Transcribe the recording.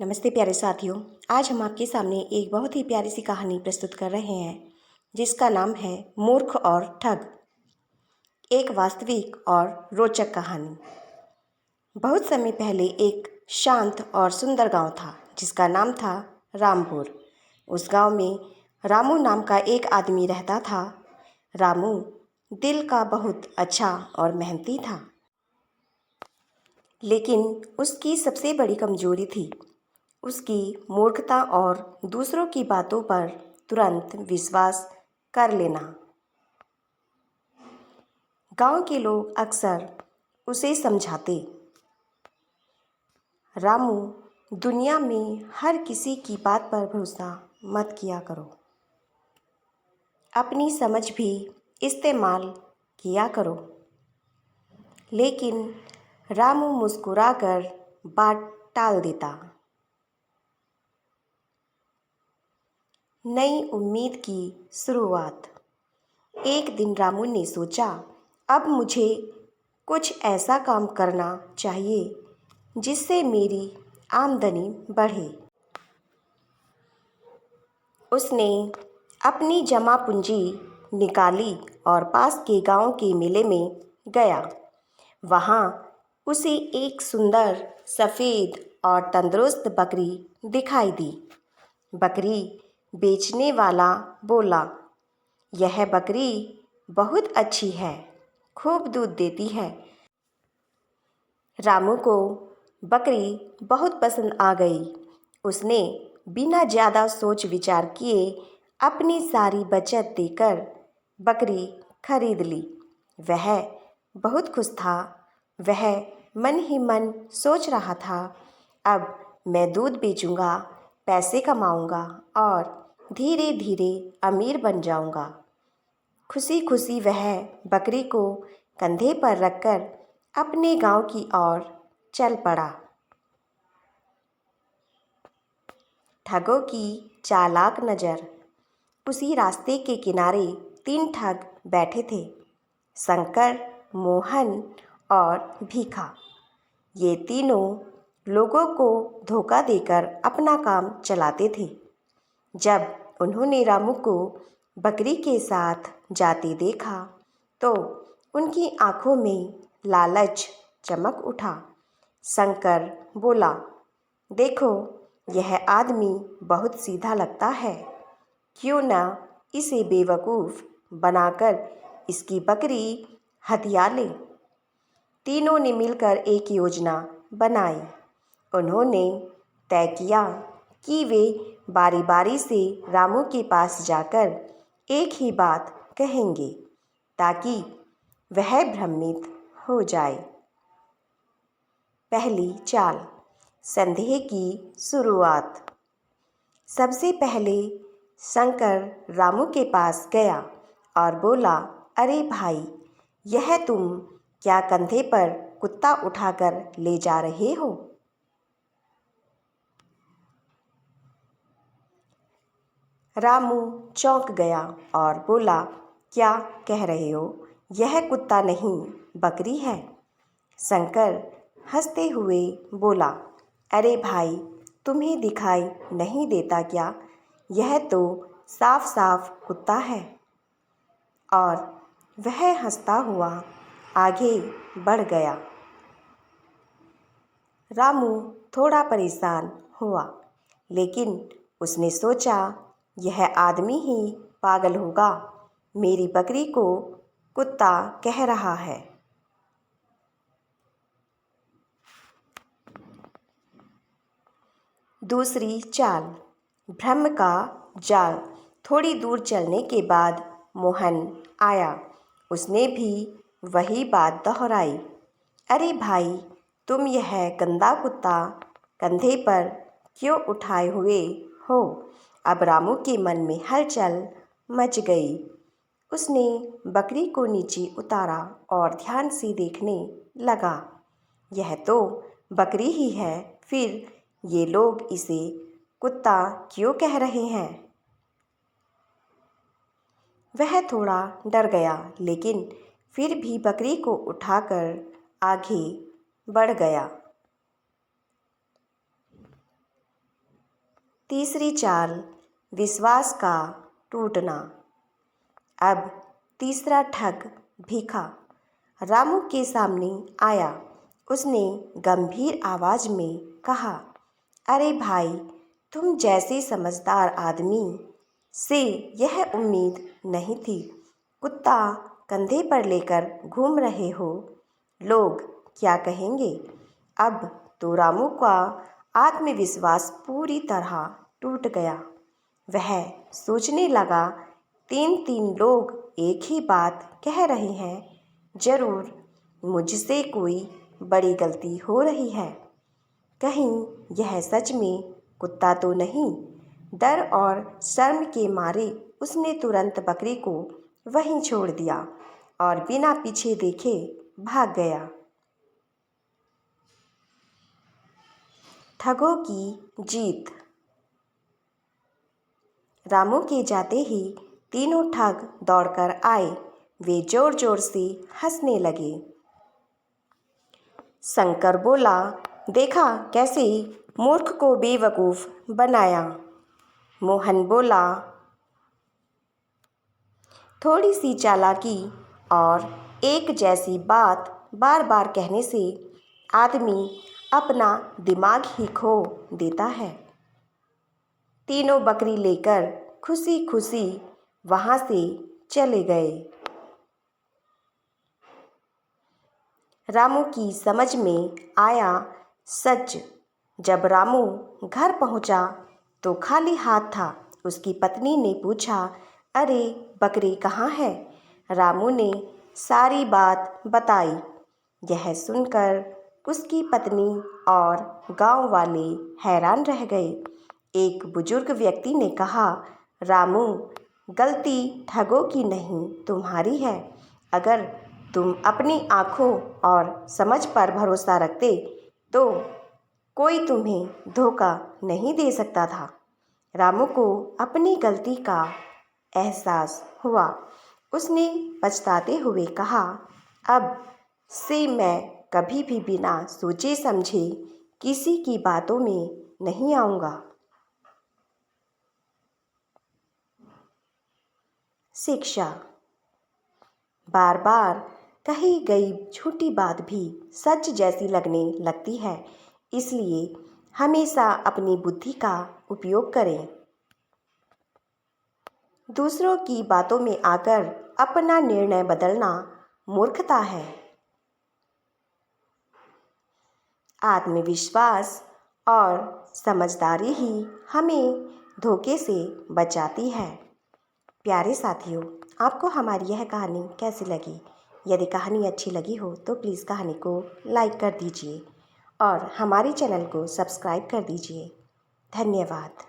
नमस्ते प्यारे साथियों। आज हम आपके सामने एक बहुत ही प्यारी सी कहानी प्रस्तुत कर रहे हैं जिसका नाम है मूर्ख और ठग। एक वास्तविक और रोचक कहानी। बहुत समय पहले एक शांत और सुंदर गांव था जिसका नाम था रामपुर। उस गांव में रामू नाम का एक आदमी रहता था। रामू दिल का बहुत अच्छा और मेहनती था, लेकिन उसकी सबसे बड़ी कमजोरी थी उसकी मूर्खता और दूसरों की बातों पर तुरंत विश्वास कर लेना। गांव के लोग अक्सर उसे समझाते, रामू, दुनिया में हर किसी की बात पर भरोसा मत किया करो, अपनी समझ भी इस्तेमाल किया करो। लेकिन रामू मुस्कुराकर बात टाल देता। नई उम्मीद की शुरुआत। एक दिन रामू ने सोचा, अब मुझे कुछ ऐसा काम करना चाहिए जिससे मेरी आमदनी बढ़े। उसने अपनी जमा पूंजी निकाली और पास के गांव के मेले में गया। वहां उसे एक सुंदर सफ़ेद और तंदुरुस्त बकरी दिखाई दी। बकरी बेचने वाला बोला, यह बकरी बहुत अच्छी है, खूब दूध देती है। रामू को बकरी बहुत पसंद आ गई। उसने बिना ज़्यादा सोच विचार किए अपनी सारी बचत देकर बकरी खरीद ली। वह बहुत खुश था। वह मन ही मन सोच रहा था, अब मैं दूध बेचूंगा, पैसे कमाऊंगा और धीरे धीरे अमीर बन जाऊंगा। खुशी खुशी वह बकरी को कंधे पर रखकर अपने गांव की ओर चल पड़ा। ठगों की चालाक नज़र। उसी रास्ते के किनारे 3 ठग बैठे थे, शंकर, मोहन और भीखा। ये तीनों लोगों को धोखा देकर अपना काम चलाते थे। जब उन्होंने रामू को बकरी के साथ जाते देखा तो उनकी आंखों में लालच चमक उठा। शंकर बोला, देखो, यह आदमी बहुत सीधा लगता है, क्यों न इसे बेवकूफ़ बनाकर इसकी बकरी हथिया ले। तीनों ने मिलकर एक योजना बनाई। उन्होंने तय किया कि वे बारी बारी से रामू के पास जाकर एक ही बात कहेंगे ताकि वह भ्रमित हो जाए। पहली चाल, संदेह की शुरुआत। सबसे पहले शंकर रामू के पास गया और बोला, अरे भाई, यह तुम क्या कंधे पर कुत्ता उठाकर ले जा रहे हो? रामू चौंक गया और बोला, क्या कह रहे हो? यह कुत्ता नहीं, बकरी है। शंकर हंसते हुए बोला, अरे भाई, तुम्हें दिखाई नहीं देता क्या? यह तो साफ साफ कुत्ता है। और वह हंसता हुआ आगे बढ़ गया। रामू थोड़ा परेशान हुआ, लेकिन उसने सोचा, यह आदमी ही पागल होगा, मेरी बकरी को कुत्ता कह रहा है। दूसरी चाल, भ्रम का जाल। थोड़ी दूर चलने के बाद मोहन आया। उसने भी वही बात दोहराई, अरे भाई, तुम यह गंदा कुत्ता कंधे पर क्यों उठाए हुए हो? अब रामू के मन में हलचल मच गई। उसने बकरी को नीचे उतारा और ध्यान से देखने लगा। यह तो बकरी ही है, फिर ये लोग इसे कुत्ता क्यों कह रहे हैं? वह थोड़ा डर गया, लेकिन फिर भी बकरी को उठाकर आगे बढ़ गया। तीसरी चाल, विश्वास का टूटना। अब तीसरा ठग भीखा रामू के सामने आया। उसने गंभीर आवाज में कहा, अरे भाई, तुम जैसे समझदार आदमी से यह उम्मीद नहीं थी। कुत्ता कंधे पर लेकर घूम रहे हो, लोग क्या कहेंगे। अब तो रामू का आत्मविश्वास पूरी तरह टूट गया। वह सोचने लगा, तीन लोग एक ही बात कह रहे हैं, जरूर मुझसे कोई बड़ी गलती हो रही है। कहीं यह सच में कुत्ता तो नहीं। डर और शर्म के मारे उसने तुरंत बकरी को वहीं छोड़ दिया और बिना पीछे देखे भाग गया। ठगों की जीत। रामू के जाते ही तीनों ठग दौड़कर आए। वे जोर जोर से हंसने लगे। शंकर बोला, देखा कैसे मूर्ख को बेवकूफ़ बनाया। मोहन बोला, थोड़ी सी चालाकी और एक जैसी बात बार बार कहने से आदमी अपना दिमाग ही खो देता है। तीनों बकरी लेकर खुशी खुशी वहाँ से चले गए। रामू की समझ में आया सच। जब रामू घर पहुँचा तो खाली हाथ था। उसकी पत्नी ने पूछा, अरे बकरी कहाँ है। रामू ने सारी बात बताई। यह सुनकर उसकी पत्नी और गांव वाले हैरान रह गए। एक बुजुर्ग व्यक्ति ने कहा, रामू, गलती ठगों की नहीं, तुम्हारी है। अगर तुम अपनी आँखों और समझ पर भरोसा रखते तो कोई तुम्हें धोखा नहीं दे सकता था। रामू को अपनी गलती का एहसास हुआ। उसने पछताते हुए कहा, अब से मैं कभी भी बिना सोचे समझे किसी की बातों में नहीं आऊँगा। शिक्षा। बार बार कही गई झूठी बात भी सच जैसी लगने लगती है, इसलिए हमेशा अपनी बुद्धि का उपयोग करें। दूसरों की बातों में आकर अपना निर्णय बदलना मूर्खता है। आत्मविश्वास और समझदारी ही हमें धोखे से बचाती है। प्यारे साथियों, आपको हमारी यह कहानी कैसी लगी? यदि कहानी अच्छी लगी हो तो प्लीज़ कहानी को लाइक कर दीजिए और हमारे चैनल को सब्सक्राइब कर दीजिए। धन्यवाद।